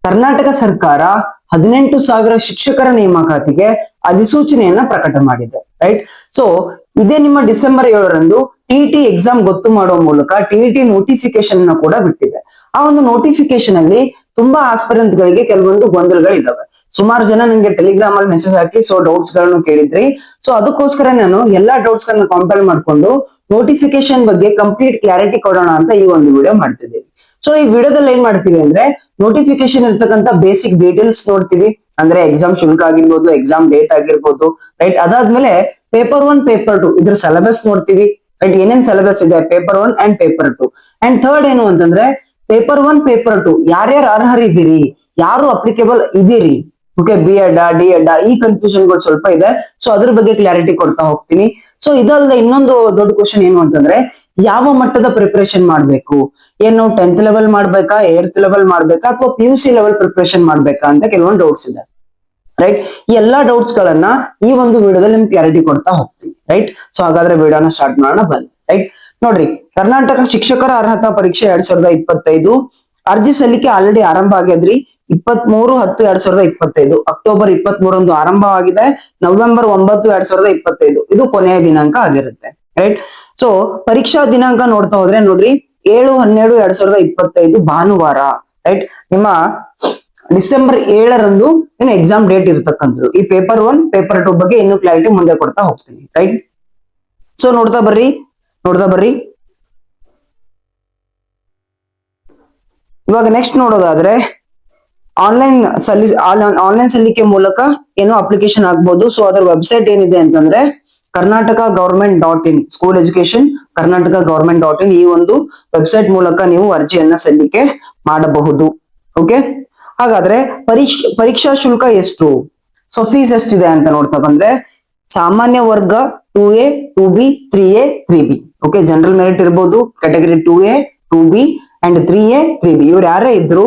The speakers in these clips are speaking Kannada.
ಕರ್ನಾಟಕ ಸರ್ಕಾರ 18,000 ಶಿಕ್ಷಕರ ನೇಮಕಾತಿಗೆ ಅಧಿಸೂಚನೆಯನ್ನ ಪ್ರಕಟ ಮಾಡಿದೆ. ರೈಟ್. ಸೊ ಇದೇ ನಿಮ್ಮ ಡಿಸೆಂಬರ್ 7ರಂದು ಟಿಇಟಿ ಎಕ್ಸಾಮ್ ಗೊತ್ತು ಮಾಡುವ ಮೂಲಕ ಟಿಇಟಿ ನೋಟಿಫಿಕೇಶನ್ ಅನ್ನ ಕೂಡ ಬಿಟ್ಟಿದೆ. ಆ ಒಂದು ನೋಟಿಫಿಕೇಶನ್ ಅಲ್ಲಿ ತುಂಬಾ ಆಸ್ಪಿರೆಂಟ್ ಗಳಿಗೆ ಕೆಲವೊಂದು ಗೊಂದಲಗಳಿದಾವೆ. ಸುಮಾರು ಜನ ನಂಗೆ ಟೆಲಿಗ್ರಾಮ್ ಅಲ್ಲಿ ಮೆಸೇಜ್ ಹಾಕಿ ಡೌಟ್ಸ್ ಗಳನ್ನು ಕೇಳಿದ್ರಿ. ಸೊ ಅದಕ್ಕೋಸ್ಕರ ನಾನು ಎಲ್ಲಾ ಡೌಟ್ಸ್ ಗಳನ್ನ ಕಂಪೇರ್ ಮಾಡ್ಕೊಂಡು ನೋಟಿಫಿಕೇಶನ್ ಬಗ್ಗೆ ಕಂಪ್ಲೀಟ್ ಕ್ಲಾರಿಟಿ ಕೊಡೋಣ ಅಂತ ಈ ಒಂದು ವಿಡಿಯೋ ಮಾಡ್ತಿದ್ದೀವಿ. ಸೊ ಈ ವಿಡಿಯೋದಲ್ಲಿ ಏನ್ ಮಾಡ್ತೀವಿ ಅಂದ್ರೆ ನೋಟಿಫಿಕೇಶನ್ ಇರ್ತಕ್ಕಂಥ ಬೇಸಿಕ್ ಡೀಟೇಲ್ಸ್ ನೋಡ್ತೀವಿ. ಅಂದ್ರೆ ಎಕ್ಸಾಮ್ ಶುಲ್ಕ ಆಗಿರ್ಬೋದು, ಎಕ್ಸಾಮ್ ಡೇಟ್ ಆಗಿರ್ಬೋದು. ರೈಟ್. ಅದಾದ್ಮೇಲೆ ಪೇಪರ್ 1 ಪೇಪರ್ 2 ಇದ್ರ ಸಿಲೆಬಸ್ ನೋಡ್ತೀವಿ. ರೈಟ್. ಏನೇನ್ ಸಿಲೆಬಸ್ ಇದೆ paper 1 and paper 2. And third ಏನು ಅಂತಂದ್ರೆ ಪೇಪರ್ 1 ಪೇಪರ್ 2 ಯಾರ್ಯಾರು ಅರ್ಹರಿದ್ದೀರಿ, ಯಾರು ಅಪ್ಲಿಕೇಬಲ್ ಇದೀರಿ. Okay, B Ed D Ed ಈ ಕನ್ಫ್ಯೂಷನ್ ಗಳು ಸ್ವಲ್ಪ ಇದೆ. ಸೊ ಅದ್ರ ಬಗ್ಗೆ ಕ್ಲಾರಿಟಿ ಕೊಡ್ತಾ ಹೋಗ್ತೀನಿ. ಸೊ ಇದಲ್ಲದೆ ಇನ್ನೊಂದು ದೊಡ್ಡ ಕ್ವಶನ್ ಏನು ಅಂತಂದ್ರೆ ಯಾವ ಮಟ್ಟದ ಪ್ರಿಪರೇಷನ್ ಮಾಡ್ಬೇಕು, ಏನು 10th ಲೆವೆಲ್ ಮಾಡ್ಬೇಕಾ, 8th ಲೆವೆಲ್ ಮಾಡ್ಬೇಕಾ, ಅಥವಾ PUC ಲೆವೆಲ್ ಪ್ರಿಪರೇಷನ್ ಮಾಡ್ಬೇಕಾ ಅಂತ ಕೆಲವೊಂದು ಡೌಟ್ಸ್ ಇದೆ. ರೈಟ್. ಈ ಎಲ್ಲಾ ಡೌಟ್ಸ್ ಗಳನ್ನ ಈ ಒಂದು ವಿಡಿಯೋದಲ್ಲಿ ನಿಮ್ಗೆ ಕ್ಲಾರಿಟಿ ಕೊಡ್ತಾ ಹೋಗ್ತೀನಿ. ರೈಟ್. ಸೊ ಹಾಗಾದ್ರೆ ವಿಡಿಯೋನ ಸ್ಟಾರ್ಟ್ ಮಾಡೋಣ ಬನ್ನಿ. ರೈಟ್. ನೋಡ್ರಿ, ಕರ್ನಾಟಕ ಶಿಕ್ಷಕರ ಅರ್ಹತಾ ಪರೀಕ್ಷೆ 2025 ಅರ್ಜಿ ಸಲ್ಲಿಕೆ ಆಲ್ರೆಡಿ ಆರಂಭ ಆಗ್ಯದ್ರಿ. 23/10/2025 ಅಕ್ಟೋಬರ್ 23ರಂದು ಆರಂಭವಾಗಿದೆ. ನವೆಂಬರ್ 9, 2025 ಇದು ಕೊನೆಯ ದಿನಾಂಕ ಆಗಿರುತ್ತೆ. ರೈಟ್. ಸೊ ಪರೀಕ್ಷಾ ದಿನಾಂಕ ನೋಡ್ತಾ ಹೋದ್ರೆ ನೋಡ್ರಿ 7/12/2025 ಭಾನುವಾರ. ರೈಟ್. ನಿಮ್ಮ ಡಿಸೆಂಬರ್ 7ರಂದು ಏನು ಎಕ್ಸಾಮ್ ಡೇಟ್ ಇರತಕ್ಕಂಥದ್ದು. ಈ ಪೇಪರ್ 1 ಪೇಪರ್ 2 ಬಗ್ಗೆ ಇನ್ನೂ ಕ್ಲಾರಿಟಿ ಮುಂದೆ ಕೊಡ್ತಾ ಹೋಗ್ತೀನಿ. ರೈಟ್. ಸೊ ನೋಡ್ತಾ ಬರ್ರಿ. ಇವಾಗ ನೆಕ್ಸ್ಟ್ ನೋಡೋದಾದ್ರೆ ಆನ್ಲೈನ್ ಸಲ್ಲಿಕೆ ಮೂಲಕ ಏನೋ ಅಪ್ಲಿಕೇಶನ್ ಆಗ್ಬಹುದು. ಸೊ ಅದರ ವೆಬ್ಸೈಟ್ ಏನಿದೆ ಅಂತಂದ್ರೆ karnataka.government.in ಸ್ಕೂಲ್ ಎಜುಕೇಶನ್ karnataka.government.in ಈ ಒಂದು ವೆಬ್ಸೈಟ್ ಮೂಲಕ ನೀವು ಅರ್ಜಿಯನ್ನ ಸಲ್ಲಿಕೆ ಮಾಡಬಹುದು. ಓಕೆ. ಹಾಗಾದ್ರೆ ಪರೀಕ್ಷಾ ಶುಲ್ಕ ಎಷ್ಟು, ಸೊ ಫೀಸ್ ಎಷ್ಟಿದೆ ಅಂತ ನೋಡ್ತಾ ಬಂದ್ರೆ ಸಾಮಾನ್ಯ ವರ್ಗ 2A 2B 3A 3B. Okay, general merit ಇರ್ಬೋದು, category 2A 2B and 3A 3B ಇವ್ರು ಯಾರೇ ಇದ್ರು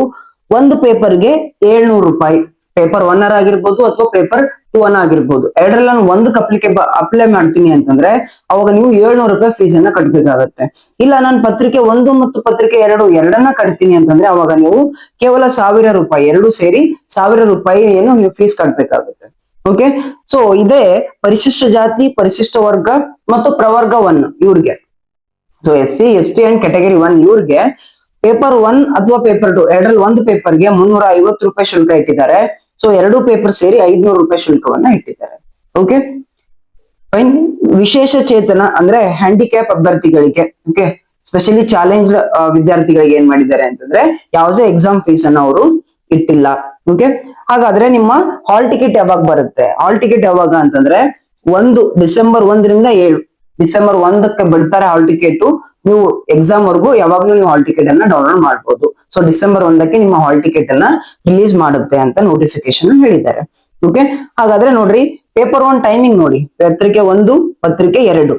ಒಂದು ಪೇಪರ್ಗೆ 700 ರೂಪಾಯಿ. ಪೇಪರ್ 1 ಆಗಿರ್ಬೋದು ಅಥವಾ ಪೇಪರ್ 2 ಆಗಿರ್ಬೋದು. ಎರಡರಲ್ಲಿ ನಾನು ಒಂದಕ್ಕೆ ಅಪ್ಲೈ ಮಾಡ್ತೀನಿ ಅಂತಂದ್ರೆ ಅವಾಗ ನೀವು 700 ರೂಪಾಯಿ ಫೀಸ್ ಅನ್ನ ಕಟ್ಟಬೇಕಾಗತ್ತೆ. ಇಲ್ಲ ನಾನು ಪತ್ರಿಕೆ 1 ಮತ್ತು ಪತ್ರಿಕೆ 2 ಎರಡನ್ನ ಕಟ್ತೀನಿ ಅಂತಂದ್ರೆ ಅವಾಗ ನೀವು ಕೇವಲ 1000 ರೂಪಾಯಿ, ಎರಡು ಸೇರಿ 1000 ರೂಪಾಯಿ ಏನು ನೀವು ಫೀಸ್ ಕಟ್ಟಬೇಕಾಗುತ್ತೆ. ಓಕೆ. ಸೊ ಇದೇ ಪರಿಶಿಷ್ಟ ಜಾತಿ, ಪರಿಶಿಷ್ಟ ವರ್ಗ ಮತ್ತು ಪ್ರವರ್ಗ 1 ಇವ್ರಿಗೆ. So SC ST and category 1 ಇವ್ರಿಗೆ ಪೇಪರ್ 1 ಅಥವಾ ಪೇಪರ್ 2 ಎರಡರಲ್ಲಿ ಒಂದು ಪೇಪರ್ಗೆ 350 ರೂಪಾಯಿ ಶುಲ್ಕ ಇಟ್ಟಿದ್ದಾರೆ. ಸೊ ಎರಡು ಪೇಪರ್ ಸೇರಿ 500 ರೂಪಾಯಿ ಶುಲ್ಕವನ್ನ ಇಟ್ಟಿದ್ದಾರೆ. Okay fine. ವಿಶೇಷ ಚೇತನ ಅಂದ್ರೆ ಹ್ಯಾಂಡಿಕ್ಯಾಪ್ ಅಭ್ಯರ್ಥಿಗಳಿಗೆ, ಓಕೆ, ಸ್ಪೆಷಲಿ ಚಾಲೆಂಜ್ ವಿದ್ಯಾರ್ಥಿಗಳಿಗೆ ಏನ್ ಮಾಡಿದ್ದಾರೆ ಅಂತಂದ್ರೆ ಯಾವುದೇ ಎಕ್ಸಾಮ್ ಫೀಸ್ ಅನ್ನ ಅವರು ಇಟ್ಟಿಲ್ಲ. ಓಕೆ. ಹಾಗಾದ್ರೆ ನಿಮ್ಮ ಹಾಲ್ ಟಿಕೆಟ್ ಯಾವಾಗ ಬರುತ್ತೆ? ಹಾಲ್ ಟಿಕೆಟ್ ಯಾವಾಗ ಅಂತಂದ್ರೆ ಡಿಸೆಂಬರ್ 1ರಿಂದ 7 ಡಿಸೆಂಬರ್ 1ಕ್ಕೆ ಬಿಡ್ತಾರೆ ಹಾಲ್ ಟಿಕೆಟ್. ನೀವು ಎಕ್ಸಾಮ್ ವರ್ಗು ಯಾವಾಗ್ಲೂ ನೀವು ಹಾಲ್ ಟಿಕೆಟ್ ಅನ್ನ ಡೌನ್ಲೋಡ್ ಮಾಡಬಹುದು. ಸೊ ಡಿಸೆಂಬರ್ 1ಕ್ಕೆ ನಿಮ್ಮ ಹಾಲ್ ಟಿಕೆಟ್ ಅನ್ನ ರಿಲೀಸ್ ಮಾಡುತ್ತೆ ಅಂತ ನೋಟಿಫಿಕೇಶನ್ ಹೇಳಿದ್ದಾರೆ. ಓಕೆ. ಹಾಗಾದ್ರೆ ನೋಡ್ರಿ ಪೇಪರ್ 1 ಟೈಮಿಂಗ್ ನೋಡಿ. ಪತ್ರಿಕೆ 1 ಪತ್ರಿಕೆ 2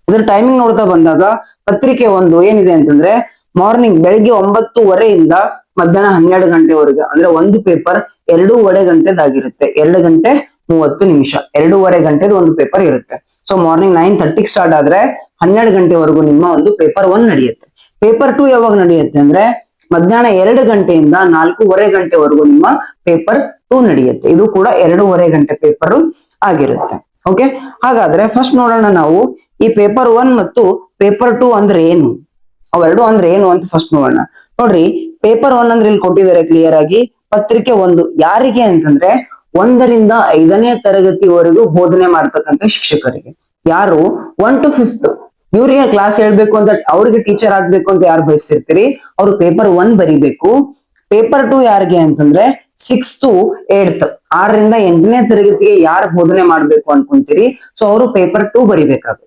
ಇದ್ರ ಟೈಮಿಂಗ್ ನೋಡ್ತಾ ಬಂದಾಗ ಪತ್ರಿಕೆ 1 ಏನಿದೆ ಅಂತಂದ್ರೆ ಮಾರ್ನಿಂಗ್ ಬೆಳಿಗ್ಗೆ 9:30 ಮಧ್ಯಾಹ್ನ 12 ಗಂಟೆವರೆಗೆ. ಅಂದ್ರೆ ಒಂದು ಪೇಪರ್ 2.5 ಗಂಟೆದಾಗಿರುತ್ತೆ. 2 ಗಂಟೆ 30 ನಿಮಿಷ, 2.5 ಗಂಟೆದು ಒಂದು ಪೇಪರ್ ಇರುತ್ತೆ. ಸೊ ಮಾರ್ನಿಂಗ್ 9:30 ಸ್ಟಾರ್ಟ್ ಆದ್ರೆ 12 ಗಂಟೆವರೆಗೂ ನಿಮ್ಮ ಒಂದು ಪೇಪರ್ 1 ನಡೆಯುತ್ತೆ. ಪೇಪರ್ 2 ಯಾವಾಗ ನಡೆಯುತ್ತೆ ಅಂದ್ರೆ ಮಧ್ಯಾಹ್ನ 2 ಗಂಟೆಯಿಂದ 4:30 ಗಂಟೆವರೆಗೂ ನಿಮ್ಮ ಪೇಪರ್ 2 ನಡೆಯುತ್ತೆ. ಇದು ಕೂಡ 2.5 ಗಂಟೆ ಪೇಪರ್ ಆಗಿರುತ್ತೆ. ಓಕೆ. ಹಾಗಾದ್ರೆ ಫಸ್ಟ್ ನೋಡೋಣ ನಾವು ಈ ಪೇಪರ್ 1 ಮತ್ತು ಪೇಪರ್ 2 ಅಂದ್ರೆ ಏನು, ಅವೆರಡು ಅಂದ್ರೆ ಏನು ಅಂತ ಫಸ್ಟ್ ನೋಡೋಣ. ನೋಡ್ರಿ, ಪೇಪರ್ 1 ಅಂದ್ರೆ ಇಲ್ಲಿ ಕೊಟ್ಟಿದ್ದಾರೆ ಕ್ಲಿಯರ್ ಆಗಿ. ಪತ್ರಿಕೆ 1 ಯಾರಿಗೆ ಅಂತಂದ್ರೆ 1ರಿಂದ 5ನೇ ತರಗತಿವರೆಗೂ ಬೋಧನೆ ಮಾಡ್ತಕ್ಕಂಥ ಶಿಕ್ಷಕರಿಗೆ. ಯಾರು 1 to 5th ಇವ್ರಿಗೆ ಕ್ಲಾಸ್ ಹೇಳ್ಬೇಕು ಅಂತ, ಅವ್ರಿಗೆ ಟೀಚರ್ ಆಗ್ಬೇಕು ಅಂತ ಯಾರು ಬಯಸ್ತಿರ್ತೀರಿ ಅವ್ರು ಪೇಪರ್ 1 ಬರಿಬೇಕು. ಪೇಪರ್ 2 ಯಾರಿಗೆ ಅಂತಂದ್ರೆ 6th to 8th 6ರಿಂದ 8ನೇ ತರಗತಿಗೆ ಯಾರು ಬೋಧನೆ ಮಾಡ್ಬೇಕು ಅನ್ಕೊಂತೀರಿ ಸೊ ಅವರು ಪೇಪರ್ 2 ಬರಿಬೇಕಾಗುತ್ತೆ.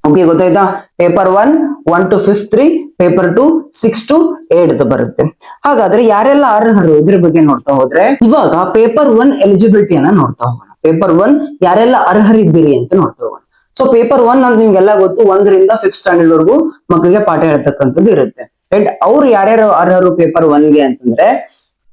ಓಕೆ, ಗೊತ್ತಾಯ್ತಾ? Paper 1 to 5th paper 2 6 to 8th ಬರುತ್ತೆ. ಹಾಗಾದ್ರೆ ಯಾರೆಲ್ಲ ಅರ್ಹರು ಇದ್ರ ಬಗ್ಗೆ ನೋಡ್ತಾ ಹೋದ್ರೆ ಇವಾಗ ಪೇಪರ್ 1 ಎಲಿಜಿಬಿಲಿಟಿಯನ್ನ ನೋಡ್ತಾ ಹೋಗೋಣ. ಪೇಪರ್ 1 ಯಾರೆಲ್ಲ ಅರ್ಹರಿದ್ದೀರಿ ಅಂತ ನೋಡ್ತಾ ಹೋಗೋಣ. ಸೊ ಪೇಪರ್ 1 ಅಂತ ನಿಮ್ಗೆಲ್ಲ ಗೊತ್ತು, 1ರಿಂದ 5th ಸ್ಟ್ಯಾಂಡರ್ಡ್ ವರೆಗೂ ಮಕ್ಕಳಿಗೆ ಪಾಠ ಹೇಳ್ತಕ್ಕಂಥದ್ದು ಇರುತ್ತೆ. ರೈಟ್. ಅವ್ರು ಯಾರ್ಯಾರು ಅರ್ಹರು ಪೇಪರ್ 1ಗೆ ಅಂತಂದ್ರೆ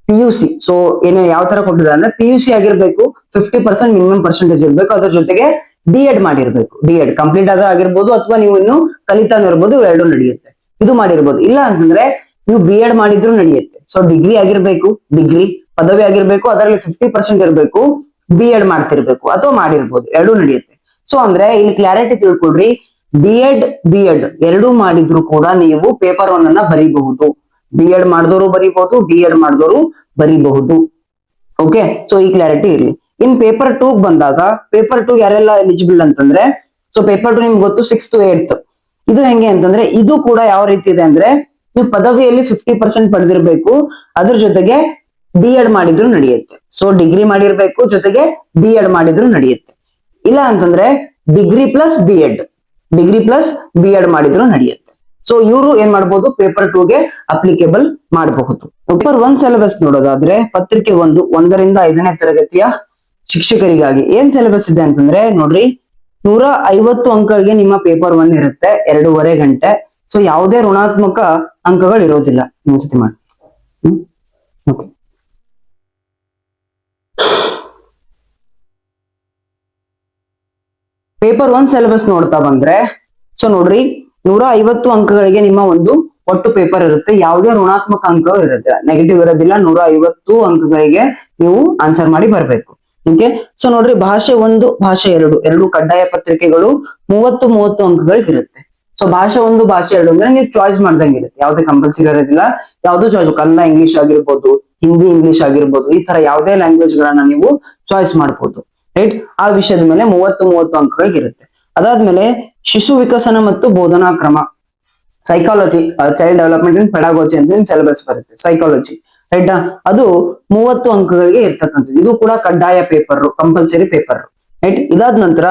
PUC. ಸೊ ಏನು ಯಾವ ತರ ಕೊಟ್ಟಿದ್ದಾರೆ ಅಂದ್ರೆ PUC ಆಗಿರ್ಬೇಕು, 50% ಮಿನಿಮಮ್ ಪರ್ಸೆಂಟೇಜ್ ಇರ್ಬೇಕು, ಅದ್ರ ಜೊತೆಗೆ D.Ed ಮಾಡಿರ್ಬೇಕು. D.Ed ಕಂಪ್ಲೀಟ್ ಆಗಿರ್ಬೋದು ಅಥವಾ ನೀವು ಇನ್ನು ಕಲಿತಾನು ಇರ್ಬೋದು, ಎರಡು ನಡೆಯುತ್ತೆ. ಇದು ಮಾಡಿರ್ಬೋದು. ಇಲ್ಲ ಅಂತಂದ್ರೆ ನೀವು ಬಿ ಎಡ್ ಮಾಡಿದ್ರು ನಡೆಯುತ್ತೆ. ಸೊ ಡಿಗ್ರಿ ಆಗಿರ್ಬೇಕು, ಡಿಗ್ರಿ ಪದವಿ ಆಗಿರ್ಬೇಕು, ಅದರಲ್ಲಿ 50% ಇರಬೇಕು, ಬಿ ಎಡ್ ಮಾಡ್ತಿರ್ಬೇಕು ಅಥವಾ ಮಾಡಿರ್ಬೋದು, ಎರಡೂ ನಡೆಯುತ್ತೆ. ಸೊ ಅಂದ್ರೆ ಇಲ್ಲಿ ಕ್ಲಾರಿಟಿ ತಿಳ್ಕೊಳ್ರಿ, ಬಿ ಎಡ್ ಎರಡೂ ಮಾಡಿದ್ರು ಕೂಡ ನೀವು ಪೇಪರ್ 1 ಅನ್ನ ಬರೀಬಹುದು. ಬಿ ಎಡ್ ಮಾಡಿದವರು ಬರೀಬಹುದು, ಡಿ ಎಡ್ ಮಾಡಿದವರು ಬರೀಬಹುದು. ಓಕೆ, ಸೊ ಈ ಕ್ಲಾರಿಟಿ ಇರ್ಲಿ. ಇನ್ ಪೇಪರ್ 2 ಬಂದಾಗ, ಪೇಪರ್ 2 ಯಾರೆಲ್ಲ ಎಲಿಜಿಬಲ್ ಅಂತಂದ್ರೆ, ಸೊ ಪೇಪರ್ 2 ನಿಮ್ಗೆ ಗೊತ್ತು 6th to 8th. ಇದು ಹೆಂಗೆ ಅಂತಂದ್ರೆ, ಇದು ಕೂಡ ಯಾವ ರೀತಿ ಇದೆ ಅಂದ್ರೆ, ನೀವು ಪದವಿಯಲ್ಲಿ 50% ಪಡೆದಿರ್ಬೇಕು, ಅದ್ರ ಜೊತೆಗೆ ಡಿ ಎಡ್ ಮಾಡಿದ್ರು ನಡೆಯುತ್ತೆ. ಸೊ ಡಿಗ್ರಿ ಮಾಡಿರ್ಬೇಕು, ಜೊತೆಗೆ ಡಿ ಎಡ್ ಮಾಡಿದ್ರು ನಡೆಯುತ್ತೆ. ಇಲ್ಲ ಅಂತಂದ್ರೆ ಡಿಗ್ರಿ ಪ್ಲಸ್ ಬಿ ಎಡ್ ಮಾಡಿದ್ರು ನಡೆಯುತ್ತೆ. ಸೊ ಇವರು ಏನ್ ಮಾಡ್ಬೋದು, ಪೇಪರ್ 2 ಗೆ ಅಪ್ಲಿಕೇಬಲ್ ಮಾಡಬಹುದು. ಪೇಪರ್ 1 ಸಿಲೆಬಸ್ ನೋಡೋದಾದ್ರೆ, ಪತ್ರಿಕೆ 1 5ನೇ ತರಗತಿಯ ಶಿಕ್ಷಕರಿಗಾಗಿ ಏನ್ ಸಿಲೆಬಸ್ ಇದೆ ಅಂತಂದ್ರೆ ನೋಡ್ರಿ, 150 ಅಂಕಗಳಿಗೆ ನಿಮ್ಮ ಪೇಪರ್ 1 ಇರುತ್ತೆ, 2.5 ಗಂಟೆ. ಸೊ ಯಾವುದೇ ಋಣಾತ್ಮಕ ಅಂಕಗಳು ಇರೋದಿಲ್ಲ. ಇನ್ನೊಂದ್ಸತಿ ಮಾಡಿ. ಓಕೆ, ಪೇಪರ್ 1 ಸಿಲೆಬಸ್ ನೋಡ್ತಾ ಬಂದ್ರೆ, ಸೊ ನೋಡ್ರಿ 150 ಅಂಕಗಳಿಗೆ ನಿಮ್ಮ ಒಂದು ಒಟ್ಟು ಪೇಪರ್ ಇರುತ್ತೆ, ಯಾವುದೇ ಋಣಾತ್ಮಕ ಅಂಕಗಳು ಇರುತ್ತೆ, ನೆಗೆಟಿವ್ ಇರೋದಿಲ್ಲ. 150 ಅಂಕಗಳಿಗೆ ನೀವು ಆನ್ಸರ್ ಮಾಡಿ ಬರ್ಬೇಕು. ಓಕೆ, ಸೊ ನೋಡ್ರಿ ಭಾಷೆ 1, ಭಾಷೆ 2 ಎರಡು ಕಡ್ಡಾಯ ಪತ್ರಿಕೆಗಳು 30 ಅಂಕಗಳಿಗೆ ಇರುತ್ತೆ. ಸೊ ಭಾಷೆ 1, ಭಾಷೆ 2 ಅಂದ್ರೆ ನೀವು ಚಾಯ್ಸ್ ಮಾಡ್ದಂಗೆ ಇರುತ್ತೆ, ಯಾವುದೇ ಕಂಪಲ್ಸರಿ ಇರೋದಿಲ್ಲ. ಯಾವ್ದು ಚಾಯ್ಸ್, ಕನ್ನಡ ಇಂಗ್ಲಿಷ್ ಆಗಿರ್ಬೋದು, ಹಿಂದಿ ಇಂಗ್ಲಿಷ್ ಆಗಿರ್ಬೋದು, ಈ ತರ ಯಾವುದೇ ಲ್ಯಾಂಗ್ವೇಜ್ ಗಳನ್ನ ನೀವು ಚಾಯ್ಸ್ ಮಾಡ್ಬೋದು. ರೈಟ್, ಆ ವಿಷಯದ ಮೇಲೆ 30 ಅಂಕಗಳಿಗೆ ಇರುತ್ತೆ. ಅದಾದ್ಮೇಲೆ ಶಿಶು ವಿಕಸನ ಮತ್ತು ಬೋಧನಾ ಕ್ರಮ, ಸೈಕಾಲಜಿ, ಚೈಲ್ಡ್ ಡೆವಲಪ್ಮೆಂಟ್ ಅಂಡ್ ಪೆಡಾಗೋಜಿ ಅಂತ ಸಿಲೆಬಸ್ ಬರುತ್ತೆ, ಸೈಕಾಲಜಿ. ರೈಟ್, ಅದು 30 ಅಂಕಗಳಿಗೆ ಇರ್ತಕ್ಕಂಥದ್ದು. ಇದು ಕೂಡ ಕಡ್ಡಾಯ ಪೇಪರ್, ಕಂಪಲ್ಸರಿ ಪೇಪರ್. ರೈಟ್, ಇದಾದ ನಂತರ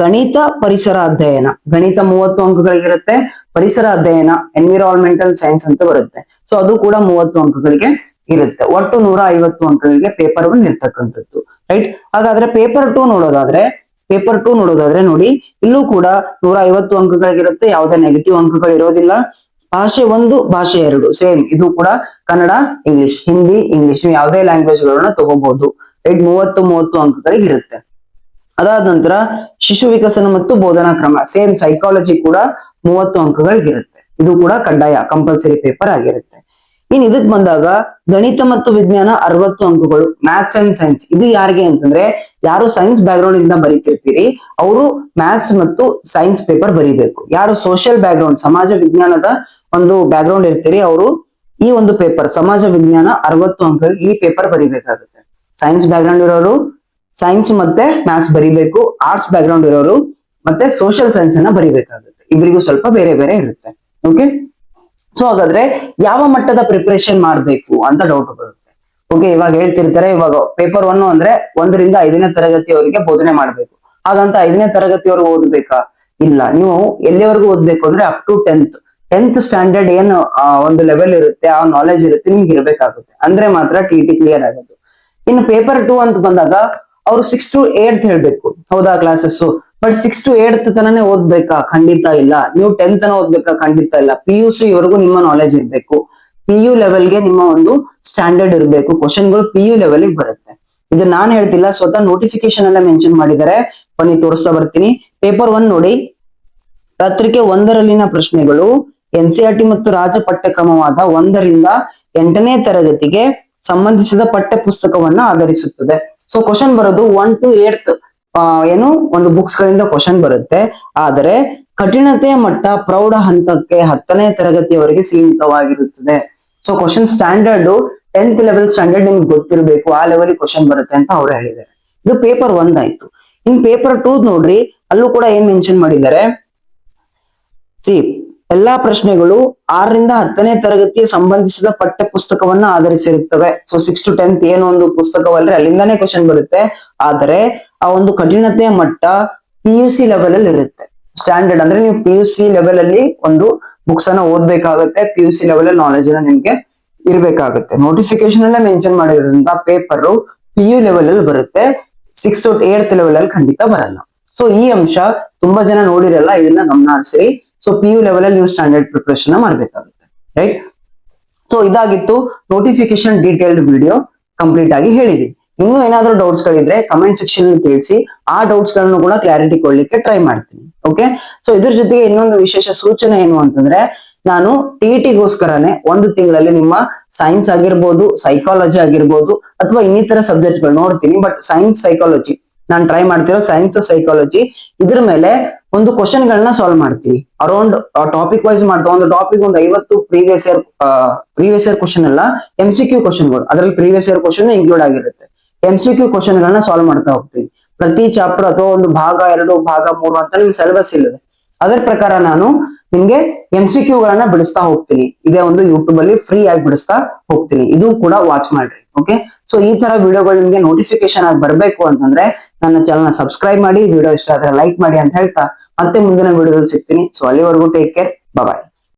ಗಣಿತ ಪರಿಸರ ಅಧ್ಯಯನ, ಗಣಿತ 30 ಅಂಕಗಳಿಗಿರುತ್ತೆ. ಪರಿಸರ ಅಧ್ಯಯನ ಎನ್ವಿರಾನ್ಮೆಂಟಲ್ ಸೈನ್ಸ್ ಅಂತ ಬರುತ್ತೆ. ಸೊ ಅದು ಕೂಡ 30 ಅಂಕಗಳಿಗೆ ಇರುತ್ತೆ. ಒಟ್ಟು 150 ಅಂಕಗಳಿಗೆ ಪೇಪರ್ 1 ಇರ್ತಕ್ಕಂಥದ್ದು. ರೈಟ್, ಹಾಗಾದ್ರೆ ಪೇಪರ್ 2 ನೋಡೋದಾದ್ರೆ ನೋಡಿ, ಇಲ್ಲೂ ಕೂಡ 150 ಅಂಕಗಳಿಗಿರುತ್ತೆ, ಯಾವುದೇ ನೆಗೆಟಿವ್ ಅಂಕಗಳು ಇರೋದಿಲ್ಲ. ಭಾಷೆ 1, ಭಾಷೆ 2 ಸೇಮ್, ಇದು ಕೂಡ ಕನ್ನಡ ಇಂಗ್ಲಿಷ್, ಹಿಂದಿ ಇಂಗ್ಲಿಷ್, ನೀವು ಯಾವುದೇ ಲ್ಯಾಂಗ್ವೇಜ್ ಗಳನ್ನ ತಗೋಬಹುದು. ರೈಟ್, 30 ಅಂಕಗಳಿಗೆ ಇರುತ್ತೆ. ಅದಾದ ನಂತರ ಶಿಶು ವಿಕಸನ ಮತ್ತು ಬೋಧನಾ ಕ್ರಮ, ಸೇಮ್ ಸೈಕಾಲಜಿ ಕೂಡ 30 ಅಂಕಗಳಿಗಿರುತ್ತೆ. ಇದು ಕೂಡ ಕಡ್ಡಾಯ ಕಂಪಲ್ಸರಿ ಪೇಪರ್ ಆಗಿರುತ್ತೆ. ಇನ್ ಇದಕ್ ಬಂದಾಗ ಗಣಿತ ಮತ್ತು ವಿಜ್ಞಾನ 60 ಅಂಕಗಳು, ಮ್ಯಾಥ್ಸ್ ಅಂಡ್ ಸೈನ್ಸ್. ಇದು ಯಾರಿಗೆ ಅಂತಂದ್ರೆ, ಯಾರು ಸೈನ್ಸ್ ಬ್ಯಾಕ್ ಗ್ರೌಂಡ್ ಇಂದ ಬರೀತಿರ್ತೀರಿ ಅವರು ಮ್ಯಾಥ್ಸ್ ಮತ್ತು ಸೈನ್ಸ್ ಪೇಪರ್ ಬರೀಬೇಕು. ಯಾರು ಸೋಷಿಯಲ್ ಬ್ಯಾಕ್ ಗ್ರೌಂಡ್, ಸಮಾಜ ವಿಜ್ಞಾನದ ಒಂದು ಬ್ಯಾಕ್ ಗ್ರೌಂಡ್ ಇರ್ತೀರಿ, ಅವರು ಈ ಒಂದು ಪೇಪರ್ ಸಮಾಜ ವಿಜ್ಞಾನ 60 ಅಂಕಗಳಿಗೆ ಈ ಪೇಪರ್ ಬರೀಬೇಕಾಗುತ್ತೆ. ಸೈನ್ಸ್ ಬ್ಯಾಕ್ ಗ್ರೌಂಡ್ ಇರೋರು ಸೈನ್ಸ್ ಮತ್ತೆ ಮ್ಯಾಥ್ಸ್ ಬರೀಬೇಕು, ಆರ್ಟ್ಸ್ ಬ್ಯಾಕ್ ಗ್ರೌಂಡ್ ಇರೋರು ಮತ್ತೆ ಸೋಷಿಯಲ್ ಸೈನ್ಸ್ ಅನ್ನ ಬರೀಬೇಕಾಗುತ್ತೆ. ಇಬ್ಬರಿಗೂ ಸ್ವಲ್ಪ ಬೇರೆ ಬೇರೆ ಇರುತ್ತೆ. ಓಕೆ, ಸೊ ಹಾಗಾದ್ರೆ ಯಾವ ಮಟ್ಟದ ಪ್ರಿಪರೇಷನ್ ಮಾಡ್ಬೇಕು ಅಂತ ಡೌಟ್ ಬರುತ್ತೆ. ಓಕೆ, ಇವಾಗ ಹೇಳ್ತಿರ್ತಾರೆ, ಇವಾಗ ಪೇಪರ್ 1 ಅಂದ್ರೆ 1 ರಿಂದ 5ನೇ ತರಗತಿಯವರೆಗೆ ಬೋಧನೆ ಮಾಡ್ಬೇಕು. ಹಾಗಂತ 5ನೇ ತರಗತಿವರೆಗೂ ಓದ್ಬೇಕಾ? ಇಲ್ಲ, ನೀವು ಎಲ್ಲಿವರೆಗೂ ಓದ್ಬೇಕು ಅಂದ್ರೆ ಅಪ್ ಟು 10th ಸ್ಟ್ಯಾಂಡರ್ಡ್ ಏನು ಒಂದು ಲೆವೆಲ್ ಇರುತ್ತೆ, ಆ ನಾಲೆಜ್ ಇರುತ್ತೆ, ನಿಮ್ಗೆ ಇರ್ಬೇಕಾಗುತ್ತೆ. ಅಂದ್ರೆ ಮಾತ್ರ ಟಿ ಕ್ಲಿಯರ್ ಆಗೋದು. ಇನ್ನು ಪೇಪರ್ 2 ಅಂತ ಬಂದಾಗ ಅವ್ರು 6th to 8th ಹೇಳ್ಬೇಕು, ಹೌದಾ classes. But 6th to 8th ತನನೇ ಓದ್ಬೇಕಾ? ಖಂಡಿತ ಇಲ್ಲ. ನೀವು 10th ತನ ಓದ್ಬೇಕಾ? ಖಂಡಿತ ಇಲ್ಲ. PUC ವರೆಗೂ ನಿಮ್ಮ ನಾಲೆಜ್ ಇರ್ಬೇಕು. PU ಲೆವೆಲ್ಗೆ ನಿಮ್ಮ ಒಂದು ಸ್ಟ್ಯಾಂಡರ್ಡ್ ಇರಬೇಕು. ಕ್ವಶನ್ಗಳು PU ಲೆವೆಲ್ ಬರುತ್ತೆ. ಇದು ನಾನ್ ಹೇಳ್ತಿಲ್ಲ, ಸ್ವತಃ ನೋಟಿಫಿಕೇಶನ್ ಎಲ್ಲ ಮೆನ್ಷನ್ ಮಾಡಿದ್ದಾರೆ. ಬನ್ನಿ ತೋರಿಸ್ತಾ ಬರ್ತೀನಿ. ಪೇಪರ್ 1 ನೋಡಿ, ಪತ್ರಿಕೆ 1ರಲ್ಲಿನ ಪ್ರಶ್ನೆಗಳು NCERT ಮತ್ತು ರಾಜ್ಯ ಪಠ್ಯಕ್ರಮವಾದ 1 ರಿಂದ 8ನೇ ತರಗತಿಗೆ ಸಂಬಂಧಿಸಿದ ಪಠ್ಯ ಪುಸ್ತಕವನ್ನ ಆಧರಿಸುತ್ತದೆ. ಸೊ ಕ್ವಶನ್ ಬರೋದು 1 to 8th ಏನು ಒಂದು ಬುಕ್ಸ್ ಗಳಿಂದ ಕ್ವಶನ್ ಬರುತ್ತೆ. ಆದರೆ ಕಠಿಣತೆಯ ಮಟ್ಟ ಪ್ರೌಢ ಹಂತಕ್ಕೆ 10ನೇ ತರಗತಿಯವರೆಗೆ ಸೀಮಿತವಾಗಿರುತ್ತದೆ. So question standard 10th level standard ನಿಮ್ಗೆ ಗೊತ್ತಿರಬೇಕು, ಆ ಲೆವೆಲ್ ಕ್ವಶನ್ ಬರುತ್ತೆ ಅಂತ ಅವ್ರು ಹೇಳಿದ್ದಾರೆ. ಇದು ಪೇಪರ್ 1 ಆಯ್ತು. ಇನ್ ಪೇಪರ್ 2 ನೋಡ್ರಿ, ಅಲ್ಲೂ ಕೂಡ ಏನ್ ಮೆನ್ಷನ್ ಮಾಡಿದ್ದಾರೆ, ಎಲ್ಲಾ ಪ್ರಶ್ನೆಗಳು 6 ರಿಂದ 10ನೇ ತರಗತಿಗೆ ಸಂಬಂಧಿಸಿದ ಪಠ್ಯ ಪುಸ್ತಕವನ್ನ ಆಧರಿಸಿರುತ್ತವೆ. ಸೊ 6 to 10th ಏನು ಒಂದು ಪುಸ್ತಕವಲ್ರಿ, ಅಲ್ಲಿಂದಾನೇ ಕ್ವಶನ್ ಬರುತ್ತೆ. ಆದರೆ ಆ ಒಂದು ಕಠಿಣತೆಯ ಮಟ್ಟ PUC ಲೆವೆಲ್ ಅಲ್ಲಿ ಇರುತ್ತೆ. ಸ್ಟ್ಯಾಂಡರ್ಡ್ ಅಂದ್ರೆ ನೀವು PUC ಲೆವೆಲ್ ಅಲ್ಲಿ ಒಂದು ಬುಕ್ಸ್ ಅನ್ನ ಓದ್ಬೇಕಾಗುತ್ತೆ. PUC ಲೆವೆಲ್ ಅಲ್ಲಿ ನಾಲೆಜ್ ಅನ್ನ ನಿಮ್ಗೆ ಇರ್ಬೇಕಾಗುತ್ತೆ. ನೋಟಿಫಿಕೇಶನ್ ಅಲ್ಲೇ ಮೆನ್ಷನ್ ಮಾಡಿರೋದ್ರಿಂದ ಪೇಪರ್ PU ಲೆವೆಲ್ ಅಲ್ಲಿ ಬರುತ್ತೆ. 6th to 8th ಲೆವೆಲ್ ಅಲ್ಲಿ ಖಂಡಿತ ಬರಲ್ಲ. ಸೊ ಈ ಅಂಶ ತುಂಬಾ ಜನ ನೋಡಿರಲ್ಲ, ಇದನ್ನ ಗಮನ ಹರಿಸಿ. ಸೊ PU ಲೆವೆಲ್ ಅಲ್ಲಿ ನೀವು ಸ್ಟ್ಯಾಂಡರ್ಡ್ ಪ್ರಿಪರೇಷನ್ ಮಾಡಬೇಕಾಗುತ್ತೆ. ರೈಟ್, ಸೊ ಇದಾಗಿತ್ತು ನೋಟಿಫಿಕೇಶನ್ ಡೀಟೇಲ್ಡ್ ವಿಡಿಯೋ, ಕಂಪ್ಲೀಟ್ ಆಗಿ ಹೇಳಿದೀನಿ. ಇನ್ನೂ ಏನಾದ್ರೂ ಡೌಟ್ಸ್ ಗಳಿದ್ರೆ ಕಮೆಂಟ್ ಸೆಕ್ಷನ್ ಅಲ್ಲಿ ತಿಳಿಸಿ, ಆ ಡೌಟ್ಸ್ ಗಳನ್ನು ಕೂಡ ಕ್ಲಾರಿಟಿ ಕೊಡ್ಲಿಕ್ಕೆ ಟ್ರೈ ಮಾಡ್ತೀನಿ. ಓಕೆ, ಸೊ ಇದ್ರ ಜೊತೆಗೆ ಇನ್ನೊಂದು ವಿಶೇಷ ಸೂಚನೆ ಏನು ಅಂತಂದ್ರೆ, ನಾನು ಟಿಇಟಿಗೋಸ್ಕರನೇ ಒಂದು ತಿಂಗಳಲ್ಲಿ ನಿಮ್ಮ ಸೈನ್ಸ್ ಆಗಿರ್ಬೋದು, ಸೈಕಾಲಜಿ ಆಗಿರ್ಬೋದು, ಅಥವಾ ಇನ್ನಿತರ ಸಬ್ಜೆಕ್ಟ್ಗಳು ನೋಡ್ತೀನಿ. ಬಟ್ ಸೈನ್ಸ್ ಸೈಕಾಲಜಿ ನಾನು ಟ್ರೈ ಮಾಡ್ತಿರೋ ಸೈನ್ಸ್ ಸೈಕಾಲಜಿ ಇದ್ರ ಮೇಲೆ ಒಂದು ಕ್ವಶನ್ ಗಳನ್ನ ಸಾಲ್ವ್ ಮಾಡ್ತೀನಿ. ಅರೌಂಡ್ ಟಾಪಿಕ್ ವೈಸ್ ಮಾಡ್ತಾ ಒಂದು ಟಾಪಿಕ್ ಒಂದು 50 ಪ್ರೀವಿಯಸ್ ಇಯರ್ ಕ್ವಶನ್ ಅಲ್ಲ, MCQ ಕ್ವಶನ್ಗಳು, ಅದರಲ್ಲಿ ಪ್ರೀವಿಯಸ್ ಇಯರ್ ಕ್ವಶನ್ ಇನ್ಕ್ಲೂಡ್ ಆಗಿರುತ್ತೆ. MCQ ಕ್ವಶನ್ ಗಳನ್ನ ಸಾಲ್ವ್ ಮಾಡ್ತಾ ಹೋಗ್ತೀನಿ. ಪ್ರತಿ ಚಾಪ್ಟರ್ ಅಥವಾ ಒಂದು ಭಾಗ 2, ಭಾಗ 3 ಅಂತ ನಿಮ್ಗೆ ಸಿಲೆಬಸ್ ಇಲ್ಲದೆ, ಅದರ ಪ್ರಕಾರ ನಾನು ನಿಮ್ಗೆ MCQ ಗಳನ್ನ ಬಿಡಿಸ್ತಾ ಹೋಗ್ತೀನಿ. ಇದೇ ಒಂದು ಯೂಟ್ಯೂಬ್ ಅಲ್ಲಿ ಫ್ರೀ ಆಗಿ ಬಿಡಿಸ್ತಾ ಹೋಗ್ತೀನಿ. ಇದು ಕೂಡ ವಾಚ್ ಮಾಡ್ರಿ. ಓಕೆ, ಸೊ ಈ ತರ ವಿಡಿಯೋಗಳು ನಿಮ್ಗೆ ನೋಟಿಫಿಕೇಶನ್ ಆಗಿ ಬರ್ಬೇಕು ಅಂತಂದ್ರೆ ನನ್ನ ಚಾನಲ್ ನ ಸಬ್ಸ್ಕ್ರೈಬ್ ಮಾಡಿ, ವಿಡಿಯೋ ಇಷ್ಟ ಆದ್ರೆ ಲೈಕ್ ಮಾಡಿ ಅಂತ ಹೇಳ್ತಾ ಮತ್ತೆ ಮುಂದಿನ ವಿಡಿಯೋದಲ್ಲಿ ಸಿಗ್ತೀನಿ. ಸೊ ಅಲ್ಲಿವರೆಗೂ ಟೇಕ್ ಕೇರ್, ಬಾಯ್.